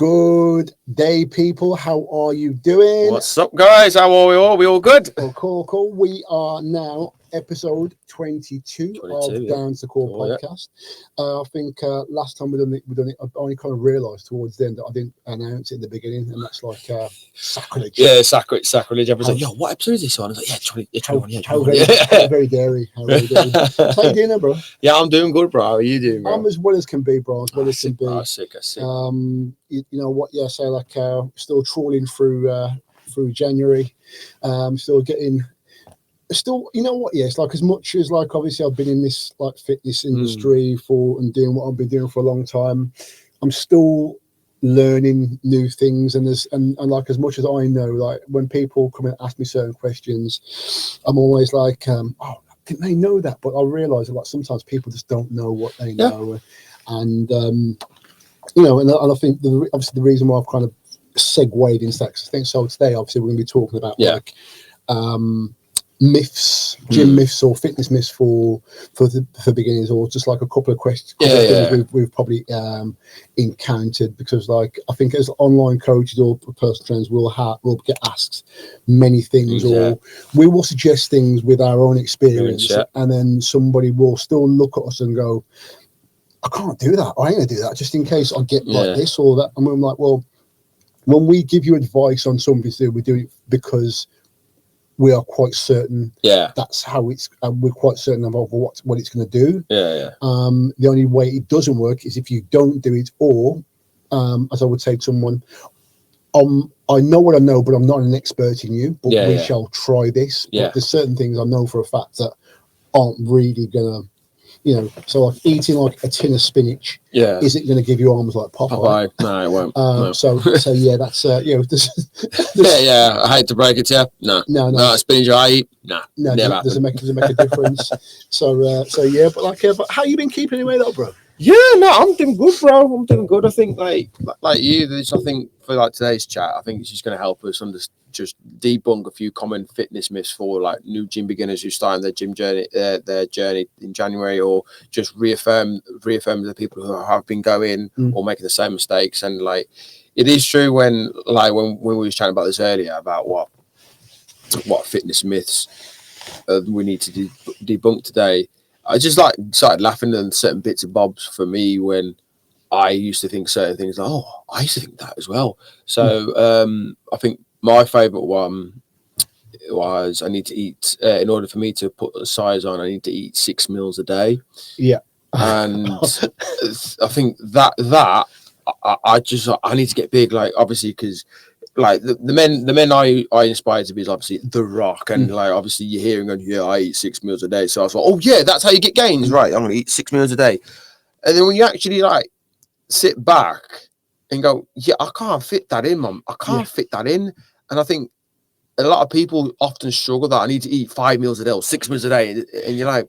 Good day, people. How are you doing? What's up, guys? How are we all? We all good? Oh, cool. We are now episode 22 of Down to Core podcast. Yeah. I think last time we done it, I only kind of realised towards the end that I didn't announce it in the beginning, and that's like sacrilege. Yeah, sacrilege. Everyone's like, yo, what episode is this on? I was like, yeah, 21. How very dairy. How you doing, bro? Yeah, I'm doing good, bro. How are you doing, bro? I'm as well as can be, bro. As well as can be. Sick. You know what? Yeah, so like still trawling through January. Still, you know what? Yes, like as much as like obviously I've been in this like fitness industry and doing what I've been doing for a long time, I'm still learning new things, and like as much as I know, like when people come and ask me certain questions, I'm always like, oh, didn't they know that? But I realise that like sometimes people just don't know what they know, and you know, and I think obviously the reason why I've kind of segued into that, because I think so today obviously we're going to be talking about like myths, gym myths or fitness myths for beginners, or just like a couple of questions we've probably encountered, because like I think as online coaches or personal trainers will get asked many things, or we will suggest things with our own experience, and then somebody will still look at us and go, I can't do that, I ain't gonna do that, just in case I get like this or that. And I'm like, well, when we give you advice on something to do, we do it because we are quite certain that's how it's, we're quite certain about what it's going to do. The only way it doesn't work is if you don't do it, or as I would say to someone, I know what I know, but I'm not an expert in you, but we shall try this. But there's certain things I know for a fact that aren't really gonna, you know, so like eating like a tin of spinach isn't going to give you arms like Popeye. No, it won't. No. So yeah, that's you know, I hate to break it to you. No, spinach I eat. No, doesn't make a difference. So yeah, but like, but how you been keeping anyway, though, bro? Yeah, no, I'm doing good, bro. I'm doing good. I think like you, I think for like today's chat, I think it's just going to help us just debunk a few common fitness myths for like new gym beginners who starting their gym journey, their journey in January, or just reaffirm the people who have been going or making the same mistakes. And like, it is true when we were chatting about this earlier about what fitness myths we need to debunk today. I just like started laughing at certain bits and bobs for me when I used to think certain things like, oh, I used to think that as well. So I think my favourite one was I need to eat, in order for me to put a size on, I need to eat 6 meals a day. Yeah. And I think that I need to get big, like obviously, because like the men I inspired to be is obviously The Rock, and like obviously you're hearing on I eat 6 meals a day, so I was like, oh yeah, that's how you get gains, right? I'm gonna eat 6 meals a day. And then when you actually like sit back and go, yeah, I can't fit that in, mum. I can't fit that in. And I think a lot of people often struggle that I need to eat 5 meals a day or 6 meals a day, and you're like,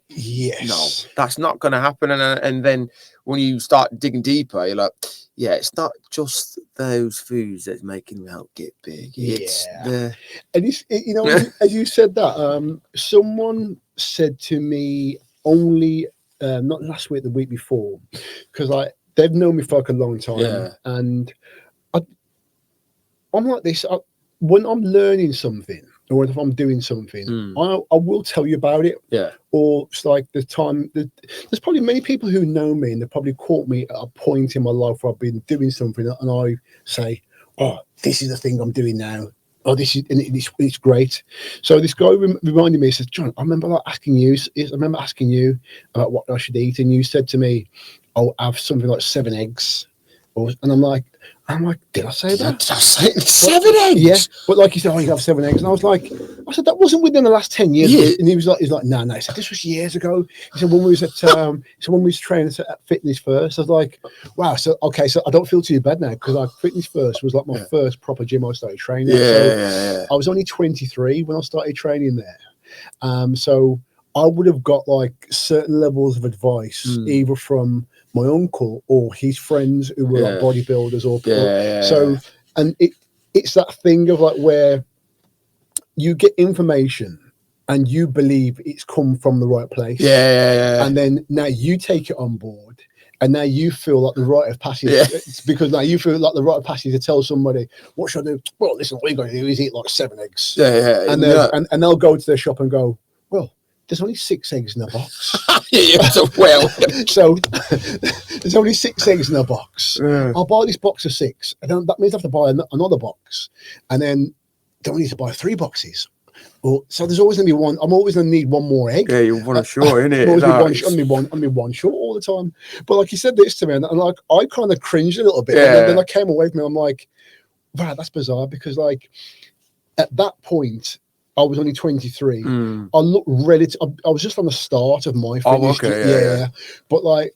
no, that's not gonna happen. And then when you start digging deeper, you're like, yeah, it's not just those foods that's making me help get big. It's and it's, you know, as you said that, someone said to me only not last week, the week before, because like they've known me for like a long time, and I'm like this. When I'm learning something, or if I'm doing something, I will tell you about it. Or it's like the time there's probably many people who know me, and they've probably caught me at a point in my life where I've been doing something, and I say, oh, this is the thing I'm doing now. Oh, this is, and it's great. So this guy reminded me, he says, John, I remember asking you about what I should eat, and you said to me, I'll have something like 7 eggs. And I'm like, did I say that? Did I say 7 eggs? Yeah, but like you said, you have 7 eggs, and I said that wasn't within the last 10 years. Yeah. And he's like, no. He said this was years ago. He said when we was at training at Fitness First. I was like, wow. So okay, so I don't feel too bad now, because like Fitness First was like my first proper gym I started training. I was only 23 when I started training there. So I would have got like certain levels of advice either from my uncle or his friends who were like bodybuilders or so, and it's that thing of like where you get information and you believe it's come from the right place, and then now you take it on board and now you feel like the rite of passage. It's because now you feel like the rite of passage to tell somebody, what should I do? Well, listen, all you got to do is eat like 7 eggs. And they'll go to their shop and go, well, there's only 6 eggs in a box. So there's only 6 eggs in a box. I'll buy this box of 6, and then that means I have to buy another box, and then don't need to buy 3 boxes. Well, so there's always going to be one. I'm always going to need one more egg. Yeah, you want to short, innit? Only one short all the time. But like you said this to me, and like I kind of cringed a little bit. Yeah. And then I came away from it. I'm like, wow, that's bizarre, because like at that point I was only 23. I looked I was just on the start of my fitness. Yeah. But like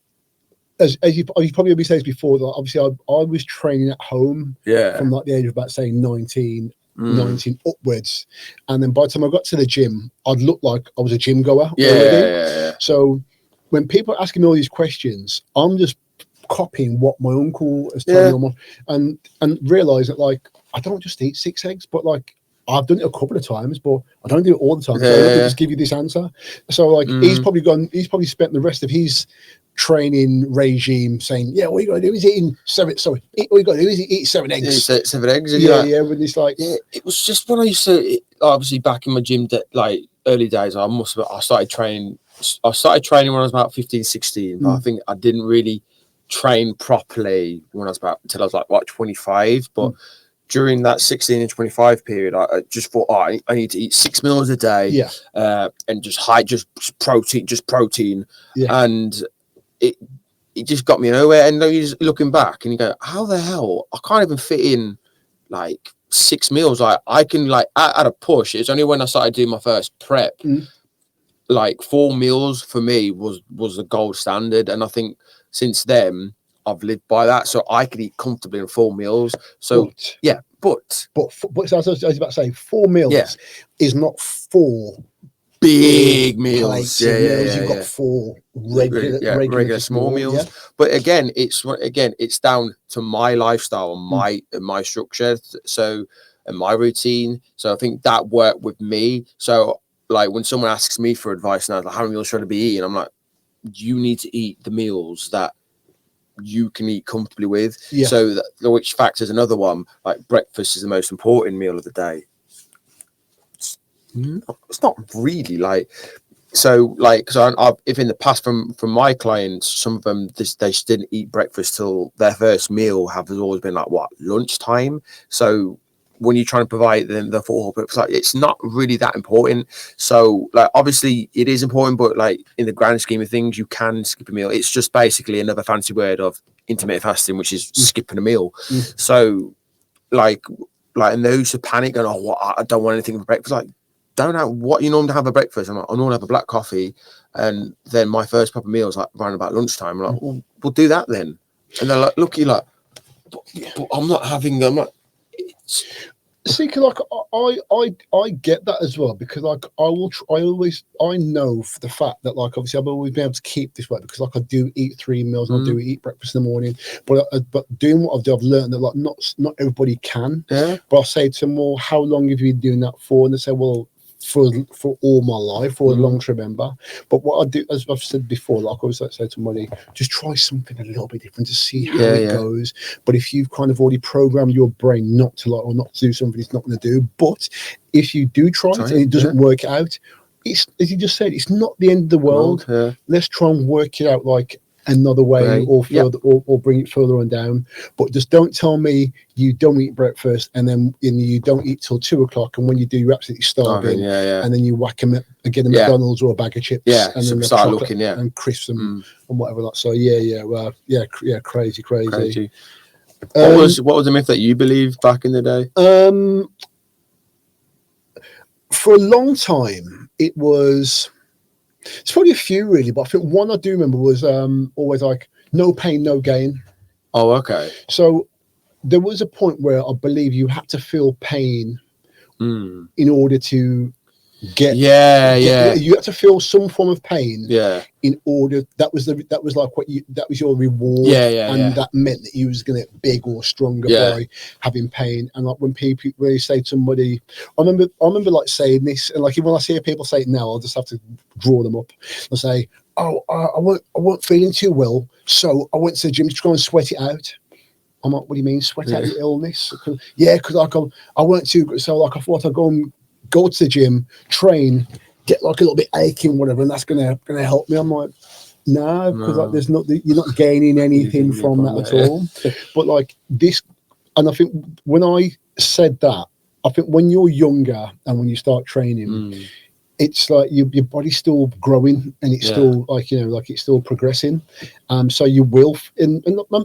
as you probably said before, like, obviously I was training at home from like the age of about say 19 upwards, and then by the time I got to the gym, I'd look like I was a gym goer already. So when people are asking me all these questions, I'm just copying what my uncle has told me, and realize that like I don't just eat 6 eggs, but like I've done it a couple of times, but I don't do it all the time. So I don't just give you this answer. So like he's probably spent the rest of his training regime saying, yeah, all you gotta do is eat 7 eggs. When it's like it was just when I used to, obviously back in my gym like early days, I started training when I was about 15, 16, but I think I didn't really train properly when I was until I was like 25. But during that 16 and 25 period, I just thought, I need to eat 6 meals a day, and just protein, and it just got me nowhere. And then you're just looking back and you go, how the hell I can't even fit in like 6 meals. I can like at a push. It's only when I started doing my first prep, like 4 meals for me was the gold standard, and I think since then I've lived by that. So I could eat comfortably in 4 meals. So but so I was about to say 4 meals is not 4 big meals. You've got 4 regular small meals. But again, it's down to my lifestyle and my structure, so and my routine. So I think that worked with me. So like when someone asks me for advice now, like how many meals should I be eating, I'm like, you need to eat the meals that you can eat comfortably with. So which factors another one, like breakfast is the most important meal of the day. It's not really like so like, so if in the past from my clients, some of them they just didn't eat breakfast till their first meal has always been like lunchtime. So when you're trying to provide them the full breakfast, like it's not really that important. So like obviously it is important, but like in the grand scheme of things, you can skip a meal. It's just basically another fancy word of intermittent fasting, which is skipping a meal. So like and those who panic and I don't want anything for breakfast, like don't have what you normally have for breakfast. I'm like, I normally have a black coffee, and then my first proper meal is like around about lunchtime. I'm like, well, we'll do that then. And they're like, look, you're like, but I'm not. See, because like I get that as well, because like I know for the fact that like obviously I've always been able to keep this weight because like I do eat 3 meals and I do eat breakfast in the morning, but doing what I've learned that like not everybody can. But I say to them, well, how long have you been doing that for? And they say, well, for all my life, for as long to remember. But what I do, as I've said before, like I always like to say to somebody, just try something a little bit different to see how it goes. But if you've kind of already programmed your brain not to like or not to do something it's not going to do, but if you do try it and it doesn't work out, it's, as you just said, it's not the end of the world. Let's try and work it out like another way or further or bring it further on down. But just don't tell me you don't eat breakfast and then you don't eat till 2 o'clock, and when you do you're absolutely starving, and then you whack them again a McDonald's or a bag of chips and then start looking and crisps and whatever that. So crazy. What was the myth that you believed back in the day? For a long time it's probably a few really, but I think one I do remember was always like no pain, no gain. Oh, okay. So there was a point where I believe you had to feel pain in order to get you had to feel some form of pain in order that was your reward, and that meant that you was gonna get big or stronger by having pain. And like when people really say to somebody, I remember like saying this, and like when I hear people say it now, I'll just have to draw them up. I'll say, oh, I weren't feeling too well, so I went to the gym to try and sweat it out. I'm like, what do you mean, sweat out your illness? Yeah, because like I weren't too good, so like I thought I'd go to the gym, train, get like a little bit aching, whatever, and that's gonna help me. I'm like, no, because like there's not, you're not gaining anything from that at all. But like this, and I think when I said that, I think when you're younger and when you start training, it's like your body's still growing and it's still like, you know, like it's still progressing. So you will, and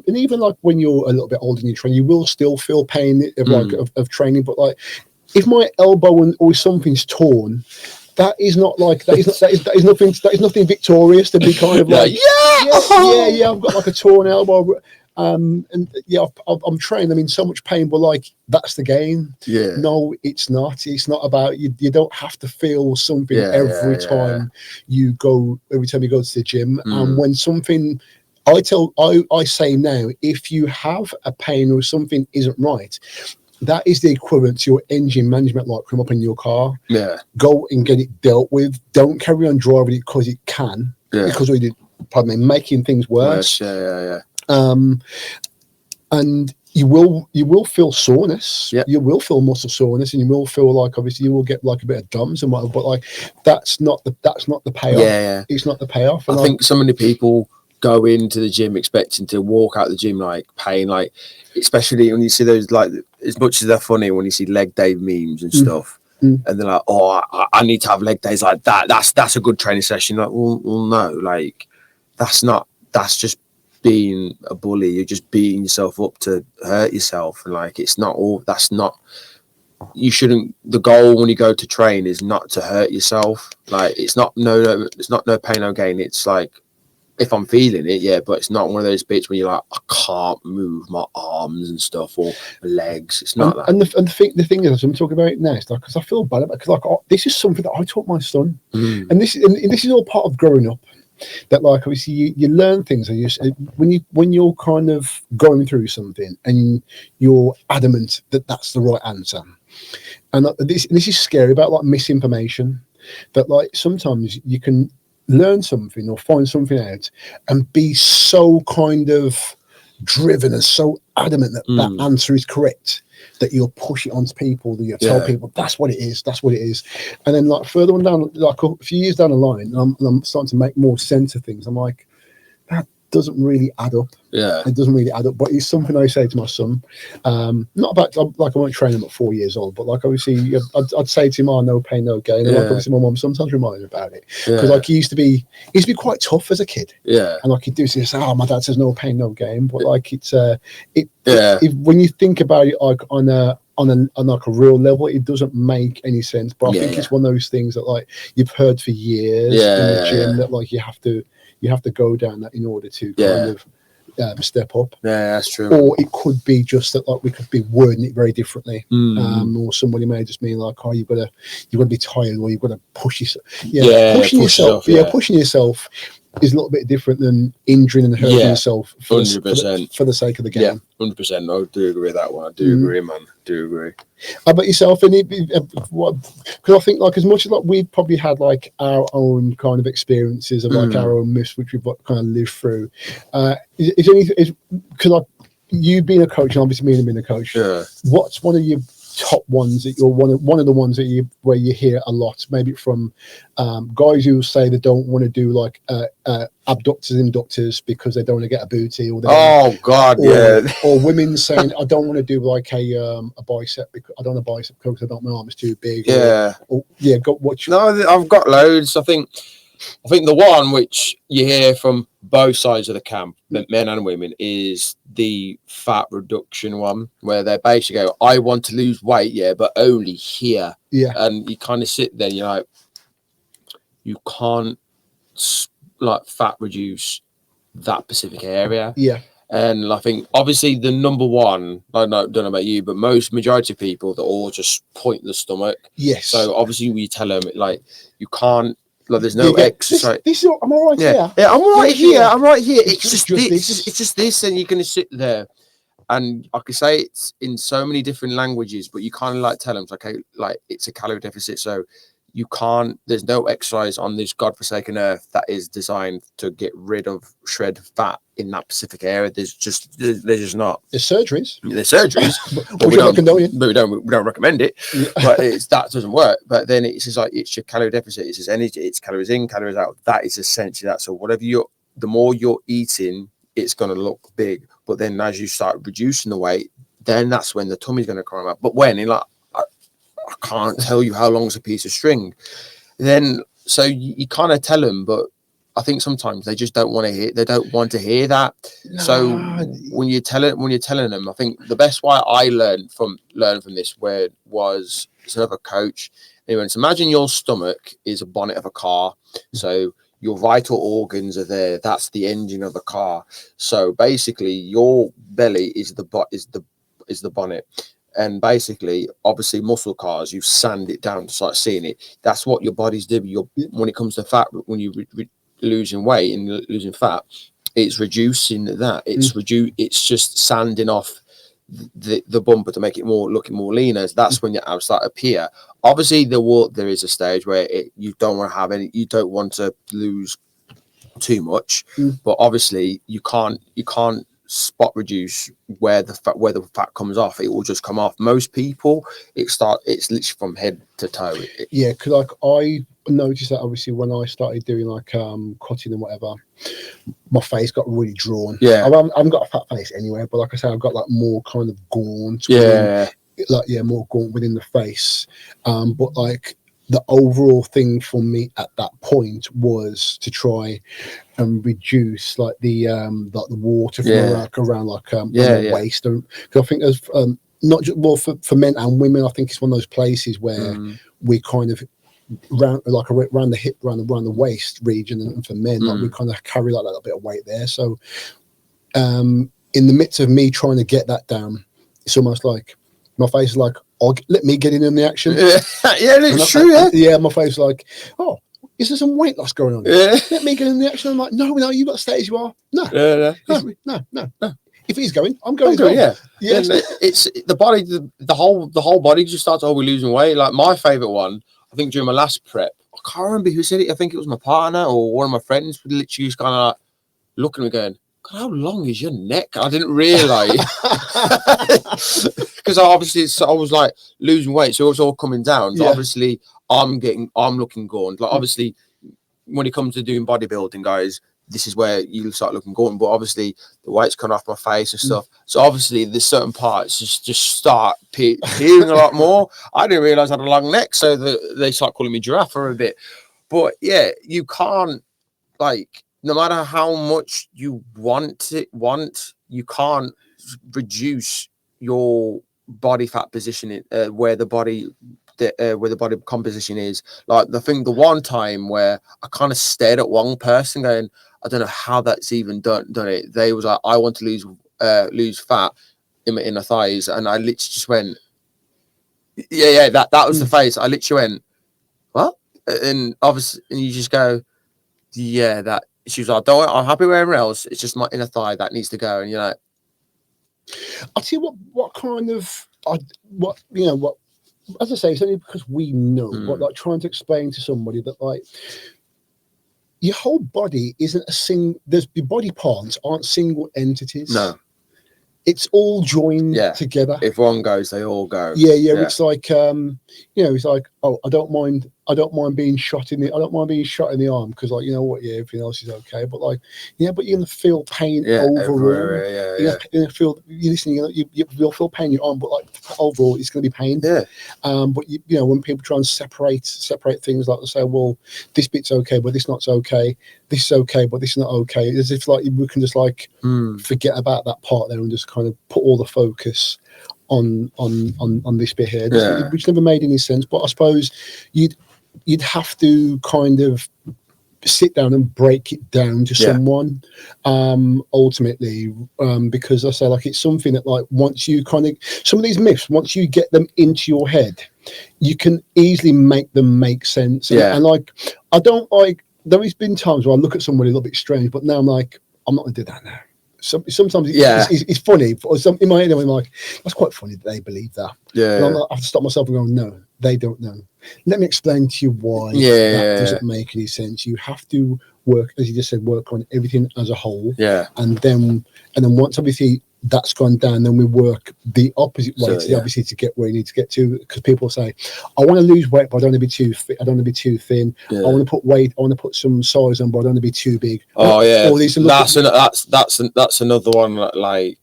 even like when you're a little bit older and you train, you will still feel pain of training. But like, if my elbow or something's torn, that is nothing victorious to be kind of like, yeah, I've got like a torn elbow. And yeah, I'm training. I'm in so much pain, but like that's the game. Yeah. No, it's not. It's not about you. You don't have to feel something every time you go to the gym. And when something, I say now, if you have a pain or something isn't right, that is the equivalent to your engine management light come up in your car. Yeah. Go and get it dealt with. Don't carry on driving it because it can. Yeah. Because we did, making things worse. Yeah. And you will feel soreness. Yeah. You will feel muscle soreness, and you will feel like, obviously you will get like a bit of DUMS and whatever. But like that's not the payoff. Yeah. It's not the payoff. And I think so many people go into the gym expecting to walk out the gym like pain, like especially when you see those, like, as much as they're funny when you see leg day memes and stuff. And they're like, oh, I need to have leg days like that. That's a good training session. Like, well, no, like that's just being a bully. You're just beating yourself up to hurt yourself, and like it's not all. That's not. You shouldn't. The goal when you go to train is not to hurt yourself. Like it's not it's not no pain, no gain. It's like, if I'm feeling it, but it's not one of those bits where you're like, I can't move my arms and stuff or my legs. It's not that. And the thing is, I'm talking about it now, because I feel bad about it, because like this is something that I taught my son, and this is all part of growing up. That like obviously you learn things, and when you're kind of going through something and you're adamant that that's the right answer, and this is scary about like misinformation. That like sometimes you can learn something or find something out and be so kind of driven and so adamant that that answer is correct that you'll push it onto people, that you tell people that's what it is, and then like further on down, like a few years down the line, I'm starting to make more sense of things. I'm like, that doesn't really add up. Yeah, it doesn't really add up. But it's something I say to my son. Not about like I won't train him at 4 years old, but like obviously I'd say to him, "Oh, no pain, no gain." And like obviously my mum sometimes reminds me about it, because like he used to be quite tough as a kid. Yeah, and like he'd do this. Oh, my dad says no pain, no gain. But like it's when you think about it like on like a real level, it doesn't make any sense. But I think it's one of those things that like you've heard for years in the gym that like you have to go down that in order to kind of step up. Yeah, that's true. Or it could be just that like we could be wording it very differently. Or somebody may just mean like, oh, you've got to be tired, or you've got to push yourself. Pushing yourself is a little bit different than injuring and hurting yourself for the sake of the game. 100%. I do agree with that one. I do agree, man. Do agree. How about yourself? And because I think like as much as like we've probably had like our own kind of experiences of like our own myths which we've kind of lived through. Is anything, because like you being a coach and obviously me being a coach, what's one of your top ones that you're one of the ones that where you hear a lot, maybe from guys who say they don't want to do like abductors and inductors because they don't want to get a booty, or or women saying I don't want to do like a bicep because I don't want a bicep because I don't, my arm is too big. I've got loads. I think the one which you hear from both sides of the camp, men and women, is the fat reduction one, where they basically go, I want to lose weight, but only here. Yeah. And you kind of sit there and you're like, you can't like fat reduce that specific area. Yeah. And I think obviously the number one, I don't know about you, but majority of people, they're all just point the stomach. Yes. So obviously we tell them like you can't, like there's no exercise. I'm all right here. Yeah, I'm right here. I'm right here. It's just this. It's just this, and you're gonna sit there, and I can say it's in so many different languages, but you kind of like tell them, okay, like it's a calorie deficit, so there's no exercise on this godforsaken earth that is designed to get rid of shred fat in that specific area. There's just not. There's surgeries, but we don't recommend it. Yeah. But that doesn't work. But then it's just like, it's your calorie deficit, it's just energy, it's calories in, calories out. That is essentially that. So the more you're eating, it's going to look big. But then as you start reducing the weight, then that's when the tummy's going to come out. But when I can't tell you how long's a piece of string. Then so you kind of tell them, but I think sometimes they just don't want to hear. They don't want to hear that. No. So when you're telling them, I think the best way I learned from this was another coach. Anyway, so imagine your stomach is a bonnet of a car. So your vital organs are there. That's the engine of the car. So basically, your belly is the bonnet. And basically, obviously, muscle cars, you sand it down to start seeing it. That's what your body's doing. When it comes to fat, when you're losing weight and losing fat, it's reducing that. It's just sanding off the bumper to make it looking more leaner. That's when your abs start to appear. Obviously, there is a stage where you don't want to lose too much, but obviously you can't spot reduce where the fat comes off. It will just come off. Most people, it's literally from head to toe. Because like I noticed that obviously when I started doing like cutting and whatever, my face got really drawn. I haven't got a fat face anywhere, but like I say, I've got like more kind of gaunt. More gaunt within the face. But like the overall thing for me at that point was to try and reduce like the water from around the waist, because I think there's not just for men and women. I think it's one of those places where we kind of around the hip, around the waist region, and for men, like we kind of carry like a little bit of weight there. So in the midst of me trying to get that down, it's almost like my face is like, let me get in the action. It's true. My face is like, oh, is there some weight loss going on? Let me get in the action. I'm like, no, you've got to stay as you are. No. If he's going, I'm going. It's the body. The whole body just starts. Oh, we're losing weight. Like my favorite one, I think during my last prep, I can't remember who said it. I think it was my partner or one of my friends. Would literally just kind of like looking at me going, God, how long is your neck? I didn't realise. Because obviously I was like losing weight, so it was all coming down. So obviously I'm looking gaunt. Like obviously when it comes to doing bodybuilding, guys, this is where you start looking gaunt. But obviously the weight's coming off my face and stuff. So obviously there's certain parts just start peeling a lot more. I didn't realise I had a long neck, so they start calling me giraffe for a bit. But yeah, you can't, like, no matter how much you want, you can't reduce your body fat position where the body composition is. Like the one time where I kind of stared at one person going, I don't know how that's even done it. They was like, I want to lose fat in the thighs, and I literally just went, that was the face. I literally went, what? And obviously, and you just go, that. She was like, I'm happy with everywhere else. It's just my inner thigh that needs to go. And you're like, I'll tell you what kind of, as I say, it's only because we know, what, like trying to explain to somebody that like your whole body isn't your body parts aren't single entities. No. It's all joined together. If one goes, they all go. It's like, it's like, oh, I don't mind being shot in the arm because, like, you know what, everything else is okay. But like, but you're gonna feel pain overall. You're gonna feel you'll feel pain in your arm, but like overall, it's gonna be pain. But when people try and separate things, like they say, well, this bit's okay, but this not okay. This is okay, but this is not okay. As if like we can just like forget about that part there and just kind of put all the focus on this bit here, which never made any sense. But I suppose you'd have to kind of sit down and break it down to someone ultimately, because I say, like, it's something that, like, once you kind of, some of these myths, once you get them into your head, you can easily make them make sense. And like, I don't like, there has been times where I look at somebody a little bit strange, but now I'm like, I'm not gonna do that now. sometimes it's funny. In my head, I'm like, that's quite funny that they believe that. Yeah. And I have to stop myself and go, no, they don't know. Let me explain to you why that doesn't make any sense. You have to work, as you just said, work on everything as a whole. Yeah. And then once obviously that's gone down, then we work the opposite way obviously to get where you need to get to. Because people say, I want to lose weight, but I don't want to be too fit. I don't want to be too thin. I want to put weight. I want to put some size on, but I don't want to be too big. Oh yeah, that's another one. Like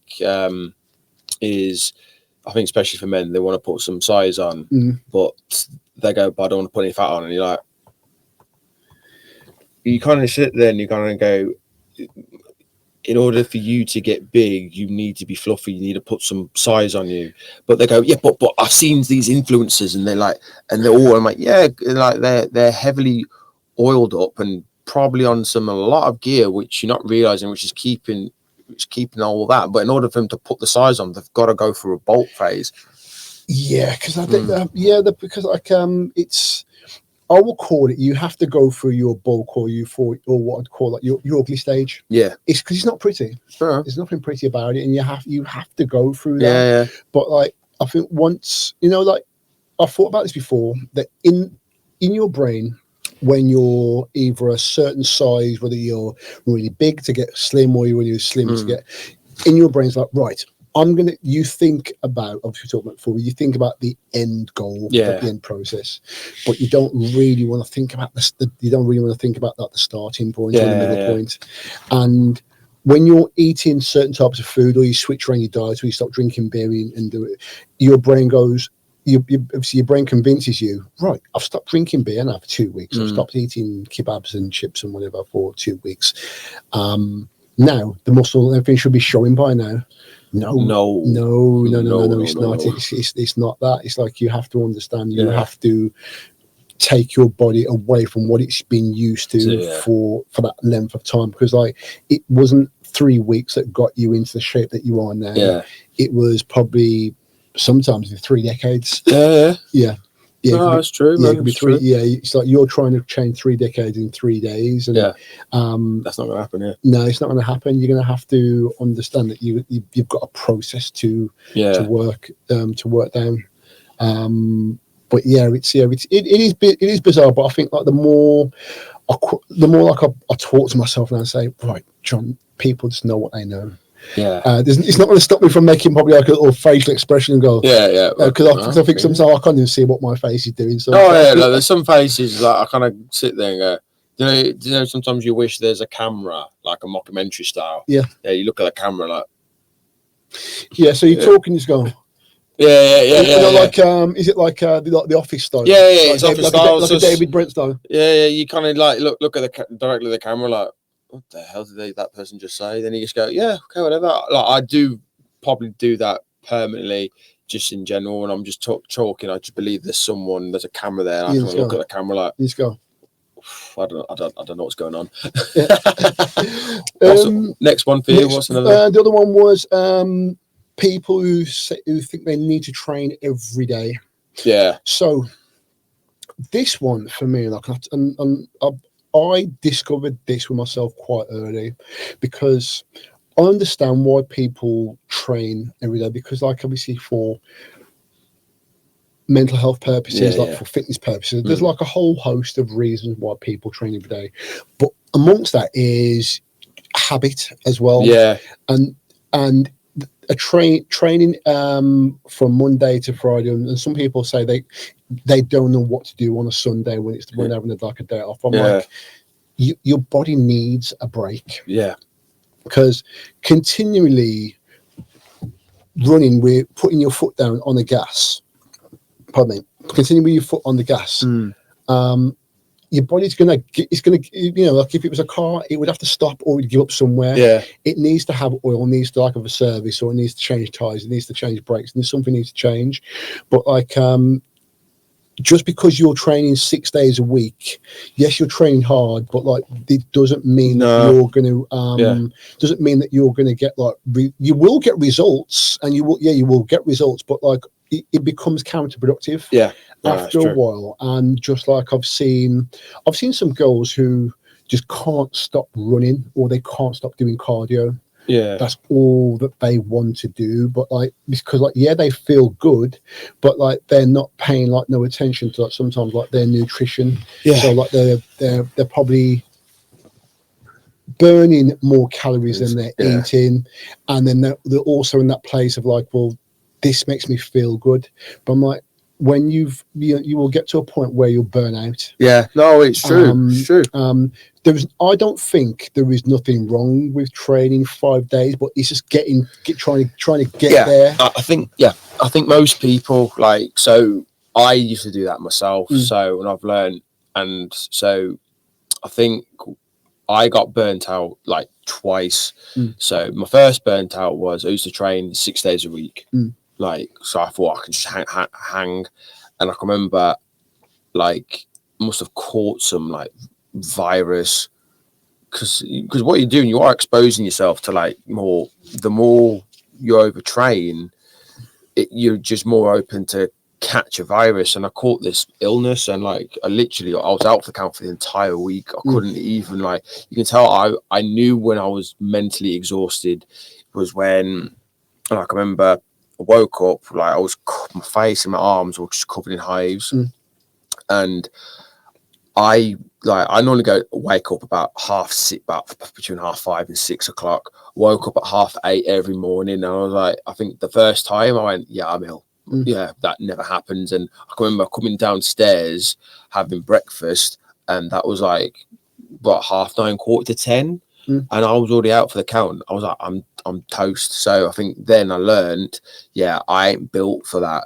is, I think especially for men, they want to put some size on, but they go, but I don't want to put any fat on, and you're like, you kind of sit there and you kind of go, in order for you to get big, you need to be fluffy. You need to put some size on you. But they go, yeah, but I've seen these influencers, and they're like, and they're all, I'm like, yeah, like they're heavily oiled up and probably on a lot of gear, which you're not realizing, which is keeping all that. But in order for them to put the size on, they've got to go through a bulk phase. Yeah, because I think because like it's. I will call it. You have to go through your bulk or what I'd call like your ugly stage. Yeah, it's because it's not pretty. Sure. There's nothing pretty about it, and you have to go through that. Yeah. But like I think once like I've thought about this before, that in your brain, when you're either a certain size, whether you're really big to get slim or you're really slim to get, in your brain's like, right, you think about, obviously we talked about before, you think about the end goal, the end process, but you don't really want to think about the starting point or the middle point. And when you're eating certain types of food, or you switch around your diet, or you stop drinking beer and do it, your brain goes, obviously your brain convinces you, right, I've stopped drinking beer now for 2 weeks. I've stopped eating kebabs and chips and whatever for 2 weeks. Now the muscle and everything should be showing by now. No, it's not. It's not that. It's like you have to understand. You have to take your body away from what it's been used to for that length of time, because like it wasn't 3 weeks that got you into the shape that you are now. Yeah, it was probably sometimes 3 decades. Yeah, no, that's true. Yeah, man, true. Yeah, it's like you're trying to change 3 decades in 3 days, and that's not going to happen. Yeah, no, it's not going to happen. You're going to have to understand that you've got a process to work down. But it is bizarre. But I think like the more like I talk to myself and I say, right, John, people just know what they know. Yeah, it's not going to stop me from making probably like a little facial expression and go, because I think sometimes I can't even see what my face is doing. So there's some faces like I kind of sit there and go, do you know sometimes you wish there's a camera, like a mockumentary style. Yeah, you look at the camera like, so you're talking, just go. Like is it like the Office style? Yeah, like it's Office style, like a David Brent style. Yeah, you kind of like look at directly at the camera like, what the hell did that person just say? Then you just go, yeah, okay, whatever. Like I do probably do that permanently, just in general. When I'm just talking, I just believe there's a camera there. And I just look at the camera like, you just go, I don't know what's going on. Next one for you. What's another? The other one was people who think they need to train every day. Yeah. So this one for me, like, I discovered this with myself quite early, because I understand why people train every day, because like obviously for mental health purposes, for fitness purposes, there's like a whole host of reasons why people train every day. But amongst that is habit as well. Yeah. And a training from Monday to Friday, and some people say they don't know what to do on a Sunday when they're having a day off. I'm like, your body needs a break. Yeah, because continually running, we're putting your foot down on the gas. Pardon me. Continue with your foot on the gas. Your body's like if it was a car, it would have to stop or it would give up somewhere. Yeah, it needs to have oil, needs to have a service, or it needs to change tires, it needs to change brakes, and something needs to change. But like just because you're training 6 days a week, yes, you're training hard, but like it doesn't mean that you're going to doesn't mean that you're going to get like you will get results, and you will get results, but like it becomes counterproductive after a while. And just like I've seen some girls who just can't stop running, or they can't stop doing cardio. Yeah, that's all that they want to do. But like, because like, yeah, they feel good, but like they're not paying like no attention to like sometimes like their nutrition. Yeah. So like they're probably burning more calories than they're eating, and then they're also in that place of like, well, this makes me feel good. But I'm like, when you will get to a point where you'll burn out. Yeah, no, it's true. It's true. I don't think there is nothing wrong with training 5 days, but it's just trying to get there. I think most people like, so I used to do that myself. So, and I've learned, and so I think I got burnt out like twice. So my first burnt out was I used to train 6 days a week. Like, so I thought I could just hang. And I can remember, like, must have caught some like virus, because what you're doing, you are exposing yourself to like the more you overtrain, you're just more open to catch a virus. And I caught this illness, and like I was out for the count for the entire week. I couldn't even, like, you can tell I knew when I was mentally exhausted was when, like, I remember I woke up, like my face and my arms were just covered in hives. And I normally wake up about between 5:30 and 6 o'clock. Woke up at 8:30 every morning, and I was like, I think the first time I went, yeah, I'm ill. Yeah, that never happens. And I can remember coming downstairs having breakfast, and that was like about 9:30, 9:45. And I was already out for the count. I was like, I'm toast. So I think then I learned, yeah, I ain't built for that.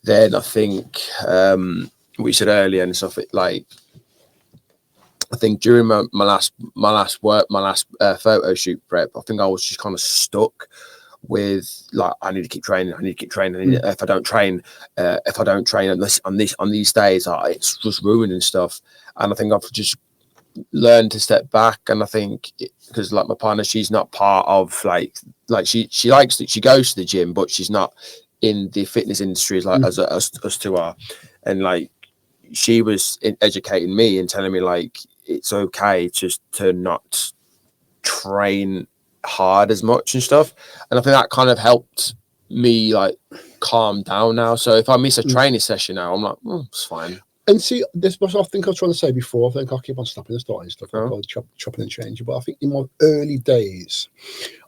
Then I think what you said earlier and stuff, like, I think during my last photo shoot prep, I think I was just kind of stuck with like, I need to keep training. If I don't train on these days, it's just ruining stuff. And I think I've just learned to step back. And I think because like my partner, she's not part of like she goes to the gym, but she's not in the fitness industry like as us two are. And like, she was educating me and telling me like, it's okay just to not train hard as much and stuff. And I think that kind of helped me like calm down now. So if I miss a training session now, I'm like, it's fine. And see, this was, I think I was trying to say before, I think I'll keep on stopping and starting stuff, like chopping and changing. But I think in my early days,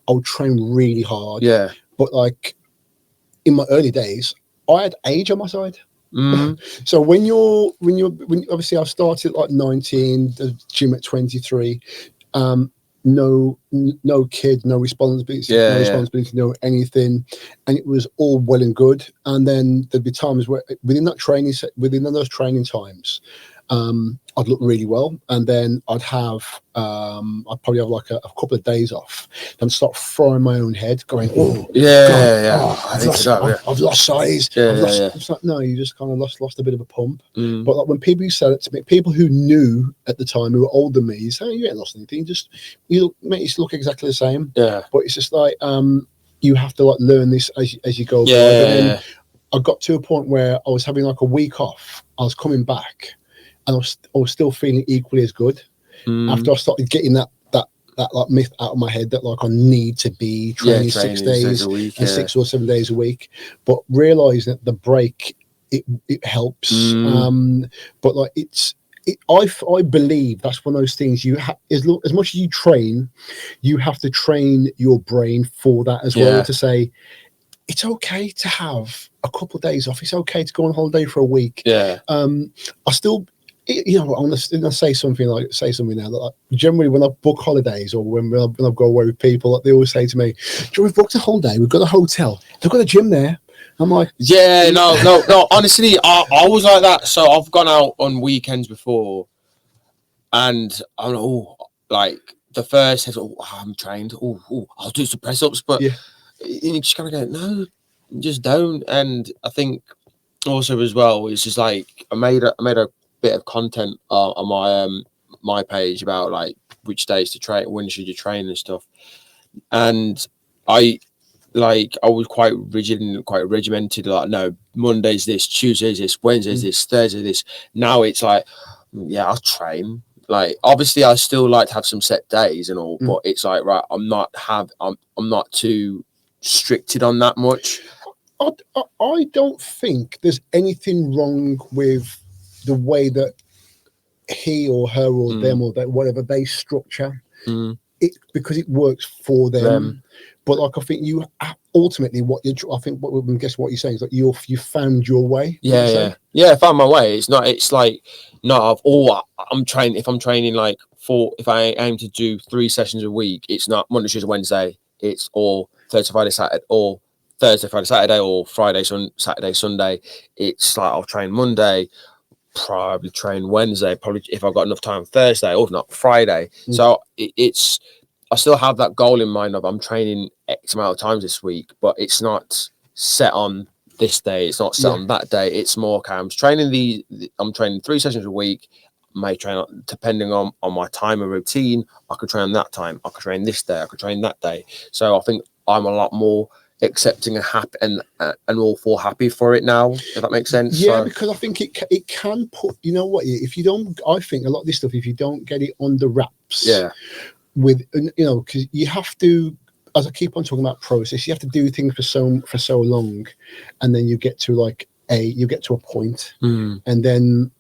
I would train really hard. Yeah. But like in my early days, I had age on my side. So when obviously I started at like 19, the gym at 23, no kid, no responsibility, no anything, and it was all well and good. And then there'd be times where within those training times, I'd look really well, and then I'd probably have like a couple of days off, then start throwing my own head, going, I've lost size. It's like, no, you just kind of lost a bit of a pump. But like when people said it to me, people who knew at the time, who were older than me, say, you ain't lost anything, you look exactly the same. But it's just like you have to like learn this as you go. Then I got to a point where I was having like a week off. I was coming back, and I was still feeling equally as good after I started getting that like myth out of my head that like I need to be training 6 days a week, and 6 or 7 days a week. But realizing that the break it helps. But like I believe that's one of those things you have, as much as you train, you have to train your brain for that as well, to say it's okay to have a couple of days off. It's okay to go on holiday for a week. I still, I'm gonna say something now that like, generally when I book holidays or when I go away with people, like, they always say to me, we've booked a holiday, we've got a hotel, they've got a gym there. I'm like, no. Honestly, I was like that. So I've gone out on weekends before, and I'm like the first says, I'm trained. I'll do some press ups, but you just kind of go, no, just don't. And I think also as well, it's just like I made a bit of content on my page about like which days to train, when should you train and stuff. And I was quite rigid and quite regimented. Like, no, Monday's this, Tuesday's this, Wednesday's this, Thursday's this. Now it's like, I'll train. like obviously I still like to have some set days and all, but it's like, right, I'm not too stricted on that much. I don't think there's anything wrong with the way that he or her or them or that whatever they structure it, because it works for them. But like I think you ultimately what you're saying is that you found your way. Yeah, I found my way. It's like not I'm training. If I'm training like if I aim to do 3 sessions a week, it's not Monday, Tuesday, Wednesday. It's all Thursday, Friday, Saturday, or Thursday, Friday, Saturday, or Friday, Saturday, Sunday. It's like I'll train Monday, probably train Wednesday, probably if I've got enough time Thursday, or if not Friday. So it's I still have that goal in mind of I'm training X amount of times this week, but it's not set on this day. It's not set on that day. It's more okay, I'm training 3 sessions a week. May train depending on my time and routine. I could train that time. I could train this day. I could train that day. So I think I'm a lot more accepting and happy and all for happy for it now, if that makes sense. Because I think it can put, you know what, if you don't, I think a lot of this stuff, if you don't get it on the wraps with, you know, because you have to, as I keep on talking about process, you have to do things for so long, and then you get to a point, and then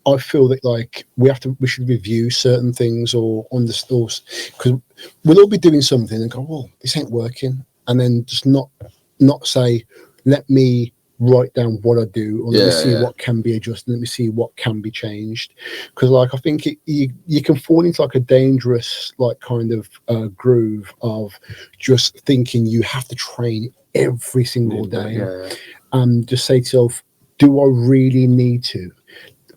I feel that like we should review certain things or understand, because we'll all be doing something and go, well, this ain't working, and then just not say, let me write down what I do, or let me see what can be adjusted, let me see what can be changed. Because like I think you can fall into like a dangerous like kind of groove of just thinking you have to train every single day, and just say to yourself, do I really need to?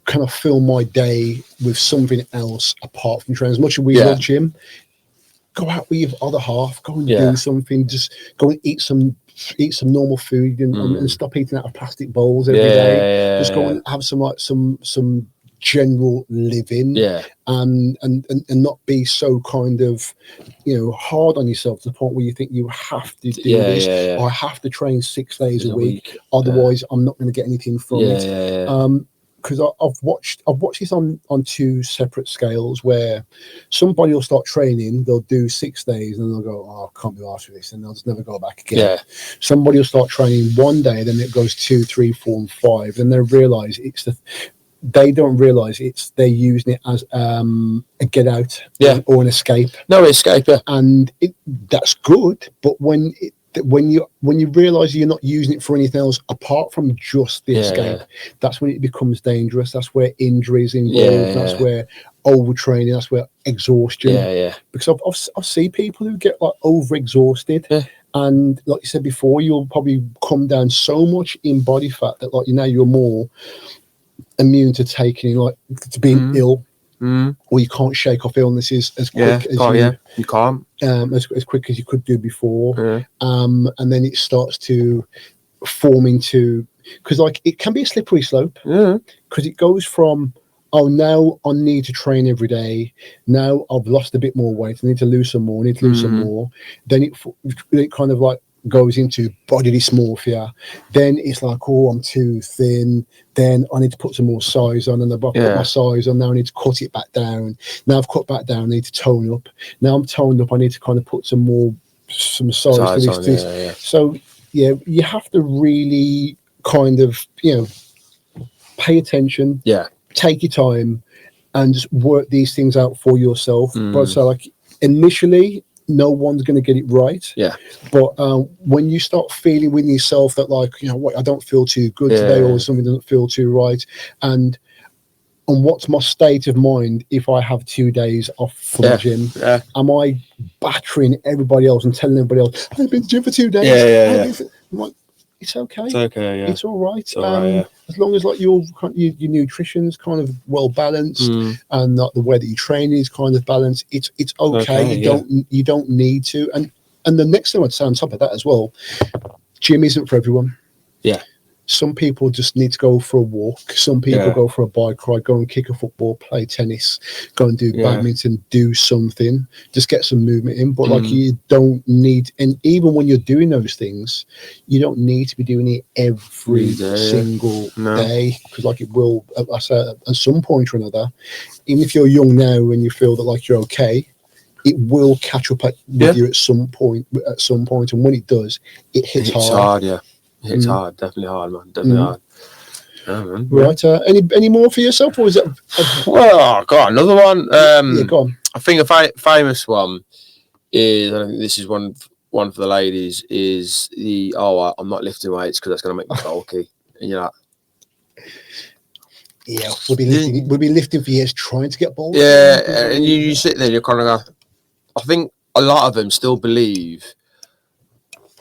Can I fill my day with something else apart from training? As much as we love gym, go out with your other half, go and do something, just go and eat some normal food and stop eating out of plastic bowls every day. Just go and have some general living, and not be so kind of, you know, hard on yourself to the point where you think you have to do this. I have to train 6 days a week, otherwise I'm not going to get anything from it. Because I've watched this on 2 separate scales, where somebody will start training, they'll do 6 days, and they'll go, oh, I can't be arsed with this, and they'll just never go back again. Somebody will start training 1 day, then it goes 2, 3, 4, and 5, and they realise they don't realise they're using it as a get out or an escape. No escape, and that's good, but when you realise you're not using it for anything else apart from just the escape, that's when it becomes dangerous. That's where injuries involved. That's where overtraining. That's where exhaustion. Because I've seen people who get like over exhausted, and like you said before, you'll probably come down so much in body fat that like you're more immune to taking to being ill. Or you can't shake off illnesses as quick as you can't as quick as you could do before, and then it starts to form into, because like it can be a slippery slope, because it goes from, oh, now I need to train every day, now I've lost a bit more weight, I need to lose some more, then it kind of like goes into body dysmorphia. Then it's like, oh, I'm too thin, then I need to put some more size on, and I've put my size on, now I need to cut it back down. Now I've cut back down, I need to tone up. Now I'm toned up, I need to kind of put some size to this. So you have to really kind of, you know, pay attention, take your time, and just work these things out for yourself. But so like initially, no one's going to get it right. But when you start feeling within yourself that like, you know what, I don't feel too good today, or something doesn't feel too right, and what's my state of mind if I have 2 days off from the gym? Am I battering everybody else and telling everybody else, I've been to the gym for 2 days? I'm like, it's okay. It's all right. As long as like your nutrition's kind of well balanced, and like the way that you train is kind of balanced, it's okay. You don't need to. And the next thing I'd say on top of that as well, gym isn't for everyone. Some people just need to go for a walk. Some people go for a bike ride, go and kick a football, play tennis, go and do badminton, do something, just get some movement in. But like you don't need, and even when you're doing those things, you don't need to be doing it every single day, because like it will, I say, at some point or another, even if you're young now and you feel that like you're okay, it will catch up with you at some point. And when it does, it hits hard. It's hard, definitely hard, man. Definitely hard. Yeah, man. Right. Any more for yourself, or is it? Well, I got another one. Go on. I think a famous one is, I think this is one for the ladies, is the I'm not lifting weights because that's going to make me bulky. And you're like, yeah, we'll be lifting for years trying to get bulky. Yeah, and you sit there and you're kind of go, I think a lot of them still believe,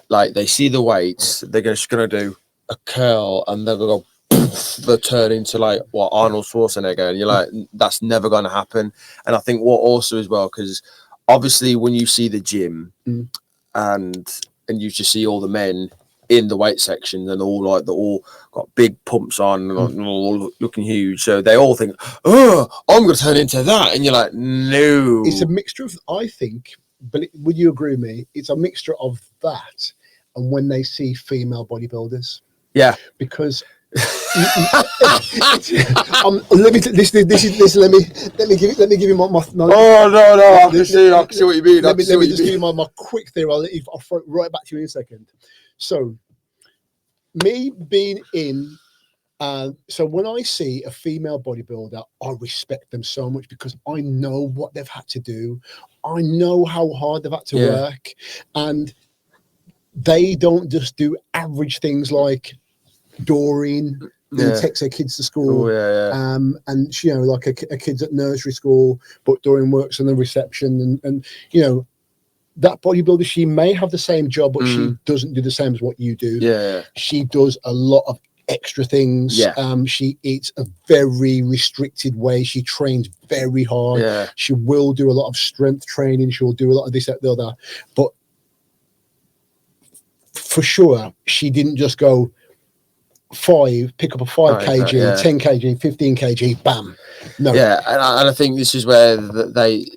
like they see the weights, they're just going to do a curl and they're going to go, they'll turn into like what Arnold Schwarzenegger, and you're like, that's never going to happen. And I think what also as well, because obviously when you see the gym and you just see all the men in the weight section and all got big pumps on and all looking huge, so they all think, oh, I'm going to turn into that, and you're like, no. It's a mixture of, I think, but would you agree with me? It's a mixture of that and when they see female bodybuilders. Yeah, because let me give you my I can see what you mean. Let me just give you my quick theory. I'll throw it right back to you in a second. So me being in, so when I see a female bodybuilder, I respect them so much because I know what they've had to do. I know how hard they've had to work, and they don't just do average things like Doreen takes her kids to school, and you know, like a kid's at nursery school, but Doreen works in the reception, and you know, that bodybuilder, she may have the same job, but she doesn't do the same as what you do. She does a lot of extra things. She eats a very restricted way. She trains very hard. She will do a lot of strength training. She will do a lot of this, that, the other. But for sure, she didn't just go pick up a 5 kg, 10 kg, 15 kg, bam. No. Yeah, and I think this is where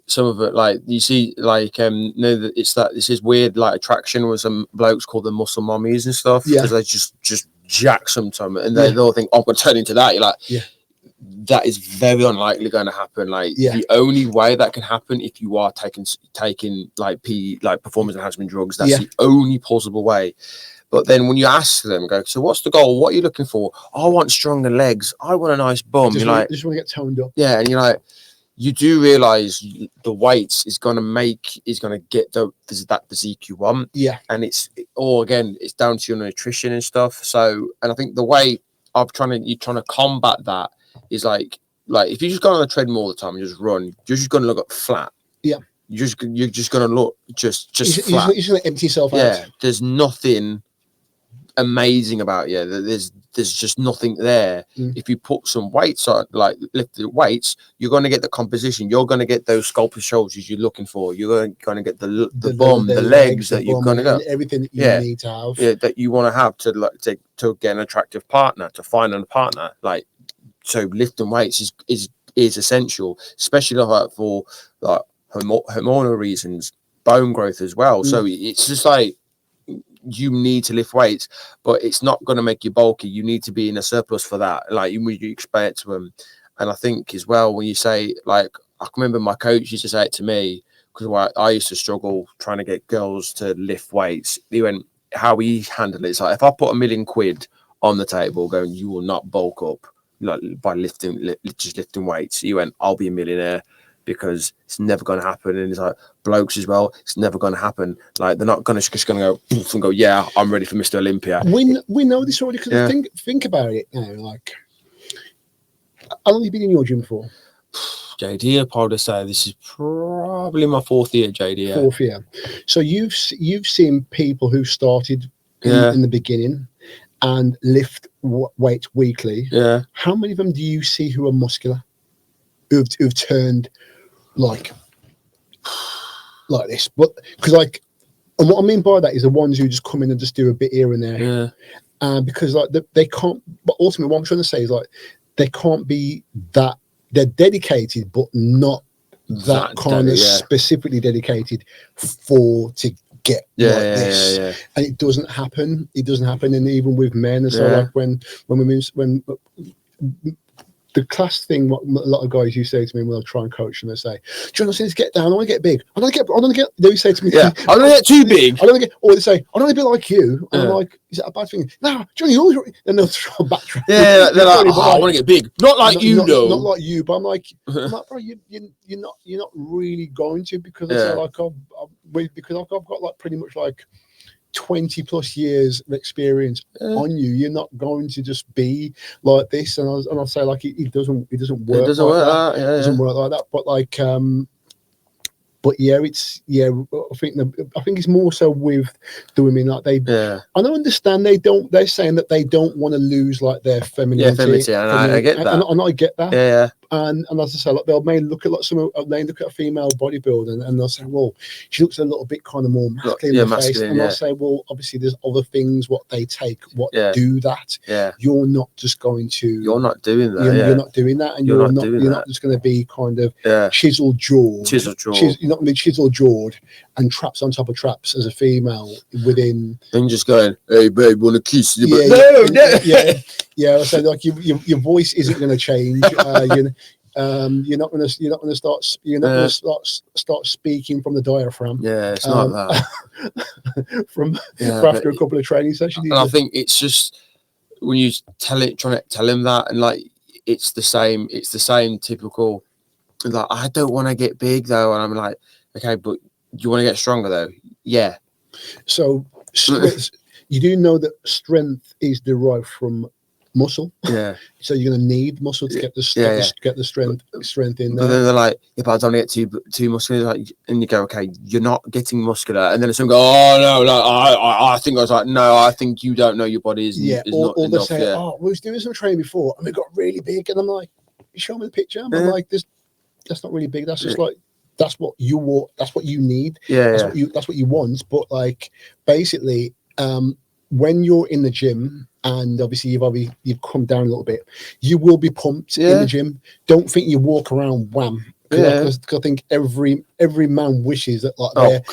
some of it, like you see, like that it's that this is weird like attraction with some blokes called the muscle mummies and stuff, because they just jack sometimes, and they all think, I'm going to turn into that. You're like, that is very unlikely going to happen. Like the only way that can happen if you are taking like performance enhancement drugs. That's the only possible way. But then when you ask them, go, so what's the goal? What are you looking for? I want stronger legs. I want a nice bum. You're like, just want to get toned up. Yeah, and you're like, you do realize the weights is going to get that physique you want. Yeah, and it's down to your nutrition and stuff. So, and I think the way you're trying to combat that is like if you just go on the treadmill all the time and just run, you're just going to look flat. Yeah, you're just going to look just flat. You're just going to empty yourself out. Yeah, there's nothing amazing about there's just nothing there. If you put some weights on, like lifted weights, you're going to get the composition, you're going to get those sculpted shoulders you're looking for, you're going to get the bum, the legs that you're going to get, everything that you need to have, that you want to have to get an attractive partner, to find a partner. Like, so lifting weights is essential, especially for like hormonal reasons, bone growth as well. So it's just like, you need to lift weights, but it's not going to make you bulky. You need to be in a surplus for that. Like you explain it to them. And I think as well, when you say, like, I can remember my coach used to say it to me, because I used to struggle trying to get girls to lift weights. He went, how he handled it, it's like, if I put £1 million on the table going, you will not bulk up like by just lifting weights. He went, I'll be a millionaire, because it's never going to happen. And it's like blokes as well, it's never going to happen. Like they're not going to just going to go poof and go, yeah, I'm ready for Mr. Olympia. We know this already, because think about it, you know, like, how long have you been in your gym for? JD, I'd probably say this is probably my 4th year, JD. Fourth year. So you've seen people who started in the beginning and lift weights weekly. Yeah. How many of them do you see who are muscular, who've turned like this? But because, like, and what I mean by that is the ones who just come in and just do a bit here and there. because like they can't. But ultimately, what I'm trying to say is like they can't be that. They're dedicated, but not that kind of specifically dedicated to get this. And it doesn't happen. And even with men, and so like when the class thing, what a lot of guys used to say to me when I try and coach them, they say, "John, I need to get down. I want to get big. I want to get." They say to me, "I don't want to get too big. I don't want to get." Or they say, "I don't want to be like you." And I'm like, "Is that a bad thing?" No, Johnny, always. And they'll backtrack. Yeah, they're like, "I want to get big, not like you, though. Not like you." But I'm like, bro, you're not really going to, because because I've got like pretty much like 20 plus years of experience on you. You're not going to just be like this. And I'll say like it doesn't work. It doesn't work like that. But like but I think it's more so with the women, like I don't understand, they're saying that they don't want to lose like their femininity. I get that. And I get that. Yeah. And as I say, like they may look at they look at a female bodybuilder and they'll say, well, she looks a little bit kind of more masculine in the face. And I'll say, well, obviously there's other things what they take, do that. Yeah. You're not just going to. You're not doing that. You're not doing that, and you're not just going to be kind of chisel jawed. You're not going to be chisel jawed and traps on top of traps as a female within. And just going, "Hey babe, want to kiss you?" Yeah. So like your voice isn't going to change. You're not going to start speaking from the diaphragm. Yeah, it's not that. After a couple of training sessions. And I think it's just when you trying to tell him that, and like it's the same typical. Like, I don't want to get big though, and I'm like, okay, but you want to get stronger though? Yeah. So you do know that strength is derived from muscle. Yeah. So you're going to need muscle to get the strength in there. But then they're like, if I don't want to get too muscular, like, and you go, okay, you're not getting muscular, and then someone go, oh no, like I think I was like, no, I think you don't know your body is not or enough. They say, oh, we was doing some training before and we got really big, and I'm like, you show me the picture. I'm like, that's not really big. That's just like that's what you want. That's what you need. That's what you want. But like basically, when you're in the gym, and obviously you've come down a little bit, you will be pumped in the gym. Don't think you walk around wham. Because I think every man wishes that like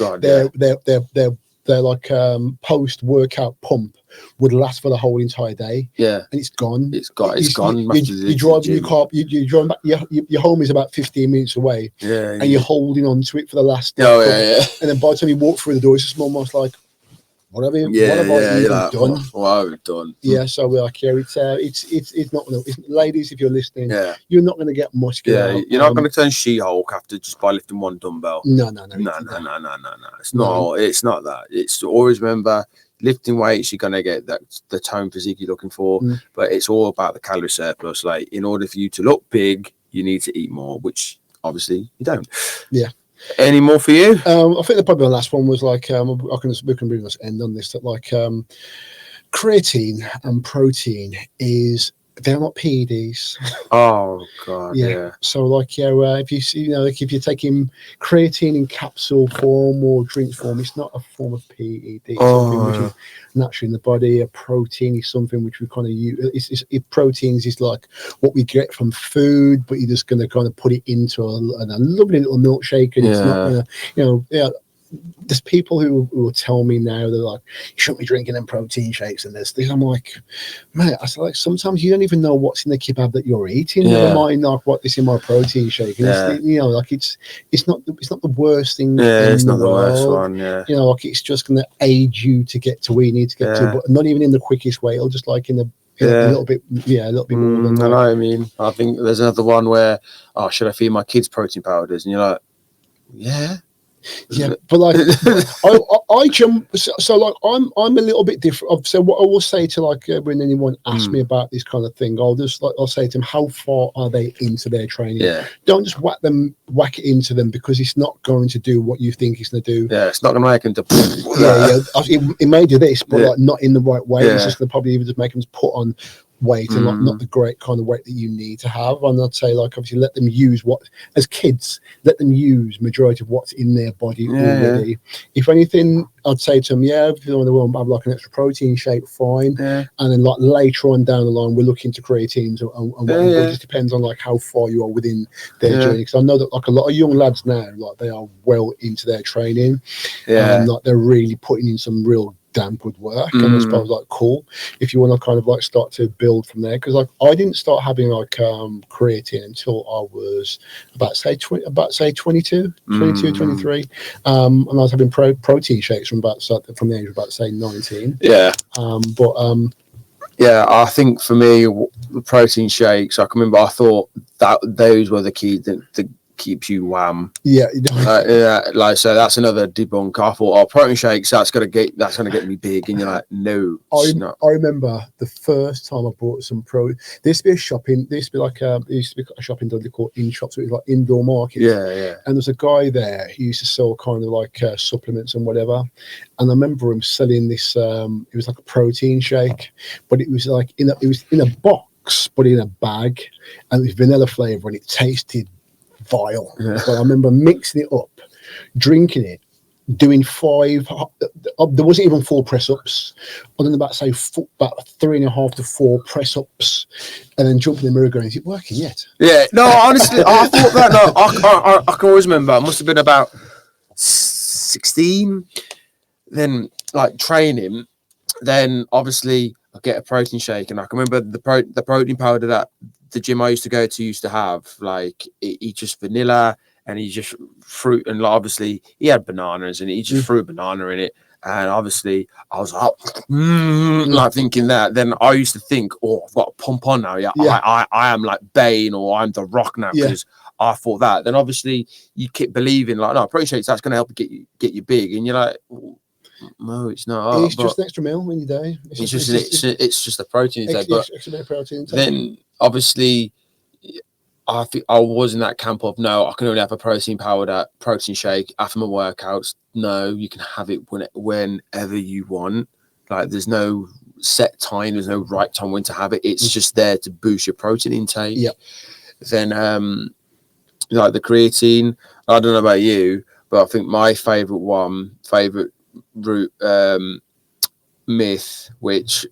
their like post workout pump would last for the whole entire day. Yeah, and it's gone. It's gone. You're driving your car. You're driving back. Your home is about 15 minutes away. Yeah, and you're holding on to it for the last. And then by the time you walk through the door, it's just almost like, what have I even done? What have I done? Yeah, so we're like, it's not gonna. Ladies, if you're listening, you're not going to get muscular. Yeah, you're not going to turn She-Hulk after just by lifting one dumbbell. No. It's not that. It's always remember, lifting weights, you're going to get the tone physique you're looking for, but it's all about the calorie surplus. Like, in order for you to look big, you need to eat more, which obviously you don't. Yeah. Any more for you? I think probably the last one was like, we can bring us end on this, that like creatine and protein they're not PEDs. Oh god, yeah. So like, if you see, like if you're taking creatine in capsule form or drink form, it's not a form of PED. It's something which is naturally in the body. A protein is something which we kind of use. Proteins is like what we get from food, but you're just going to kind of put it into a lovely little milkshake, and it's not going to, there's people who will tell me now, they're like, you shouldn't be drinking them protein shakes and this. I'm like, man, I said, like, sometimes you don't even know what's in the kebab that you're eating. Never mind like what is in my protein shake. And like it's not the worst thing. Yeah, it's not the worst one. Yeah, like it's just going to aid you to get to where you need to get to, but not even in the quickest way. It'll just like in the a little bit more than that. I know what I mean. I think there's another one where, should I feed my kids protein powders? And you're like, yeah, but like I jump. So like I'm a little bit different. So what I will say to like when anyone asks me about this kind of thing, I'll say to them, how far are they into their training? Yeah. Don't just whack it into them, because it's not going to do what you think it's going to do. Yeah, it's not going to make them do. It may do this, but like not in the right way. It's just going to probably even just make them put on weight and like not the great kind of weight that you need to have. And I'd say like obviously let them use what, as kids, let them use majority of what's in their body already. If anything, I'd say to them, if you want to have like an extra protein shake, fine. And then like later on down the line, we're looking to creatines and it just depends on like how far you are within their journey. Because I know that like a lot of young lads now, like they are well into their training. Like they're really putting in some real damn good work. And I suppose like cool if you want to kind of like start to build from there, because like I didn't start having like creatine until I was about say 22, 23. And I was having protein shakes from the age of about say 19. I think for me the protein shakes, I can remember I thought that those were the key that keeps you wham. Like so that's another debunk. I thought, protein shakes, that's gonna get me big, and you're like, no, I remember the first time I bought some there used to be a shopping done called In Shops, so it was like indoor market. And there's a guy there who used to sell kind of like supplements and whatever, and I remember him selling this it was like a protein shake, but it was like in a box but in a bag, and it was vanilla flavor, and it tasted vile. But I remember mixing it up, drinking it, doing 5. There wasn't even 4 press-ups. I done about 3.5 to 4 press-ups, and then jumping in the mirror going, "Is it working yet?" No, honestly, I thought that. No, I can always remember. I must have been about 16. Then like training. Then obviously I get a protein shake, and I can remember the protein powder that the gym I used to go to used to have, like he just vanilla, and he just fruit, and obviously he had bananas, and he just threw a banana in it, and obviously I was like, like thinking that. Then I used to think, I've got to pump on now. I am like Bane, or I'm The Rock now, because I thought that. Then obviously you keep believing like, no, protein shakes, that's going to help get you big, and you're like, no, it's not. It's just an extra meal when you day. It's just a protein intake. But extra bit of protein intake. Then obviously, I think I was in that camp of no, I can only have a protein shake after my workouts. No, you can have it whenever you want. Like there's no set time, there's no right time when to have it. It's just there to boost your protein intake. Then like the creatine, I don't know about you, but I think my favorite route myth, which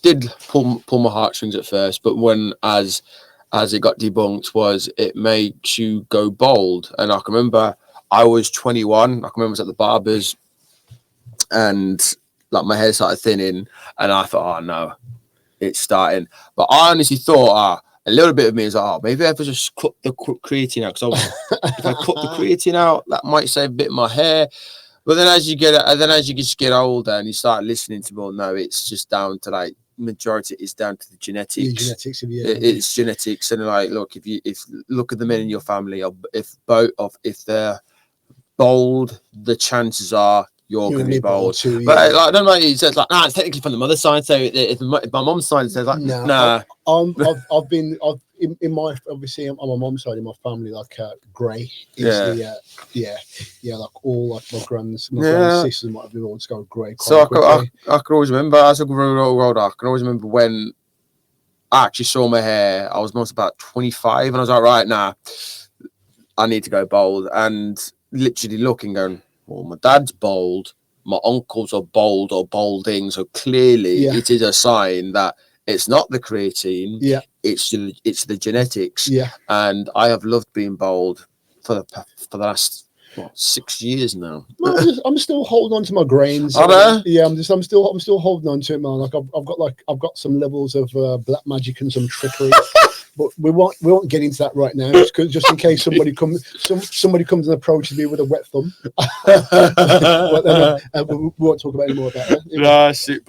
did pull my heartstrings at first, but when as it got debunked, was it makes you go bald. And I can remember I was 21. I can remember I was at the barber's, and like my hair started thinning, and I thought, oh no, it's starting. But I honestly thought, a little bit of me is like, maybe if I just cut the creatine out, because if I cut the creatine out, that might save a bit of my hair. But then as you just get older and you start listening to more, no, it's just down to like majority is down to the genetics. It's genetics, and like look, if look at the men in your family, if they're bold, the chances are you're going to be bold too. But like, I don't know, he says like, it's technically from the mother's side. So if my mom's side says like, I've been in my, obviously on my mom's side in my family, like grey is like all like my grand sisters might have been all just go grey. So I could always remember as I grew older, I can always remember when I actually saw my hair. I was almost about 25, and I was like, right now, I need to go bald. And literally looking, going, well, my dad's bald, my uncles are bald or balding, so clearly it is a sign that it's not the creatine, it's the genetics. And I have loved being bald for the last 6 years now. No, I'm still holding on to my grains. Yeah, I'm still holding on to it, man. Like I've got some levels of black magic and some trickery. But we won't get into that right now, just in case somebody comes and approaches me with a wet thumb. We won't talk about any more about that.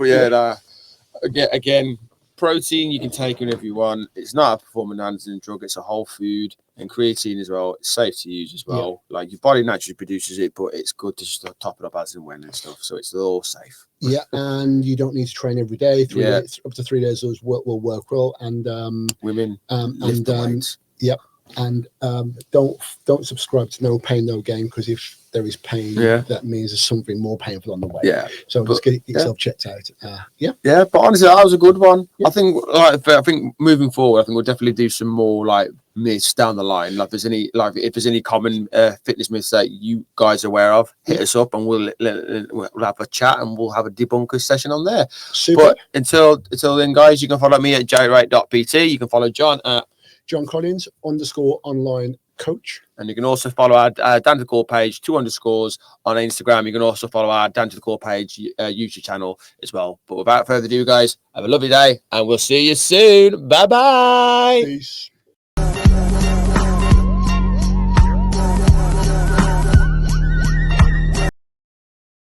But again, protein you can take whenever you want. It's not a performance-enhancing drug; it's a whole food. And creatine as well. It's safe to use as well. Like your body naturally produces it, but it's good to just top it up as and when and stuff. So it's all safe. Yeah, and you don't need to train every day. Up to 3 days will work well. And women lift the weights. Yep. And don't subscribe to No Pain No Gain, because if there is pain, that means there's something more painful on the way. So just get yourself checked out. But honestly, that was a good one. I think moving forward, I think we'll definitely do some more like myths down the line. Like if there's any common fitness myths that you guys are aware of, hit us up and we'll have a chat and we'll have a debunker session on there. Super. But until then, guys, you can follow me at jwright.pt. You can follow John at John Collins _online coach. And you can also follow our Down to the Core page, 2 underscores on Instagram. You can also follow our Down to the Core page YouTube channel as well. But without further ado, guys, have a lovely day and we'll see you soon. Bye-bye. Peace.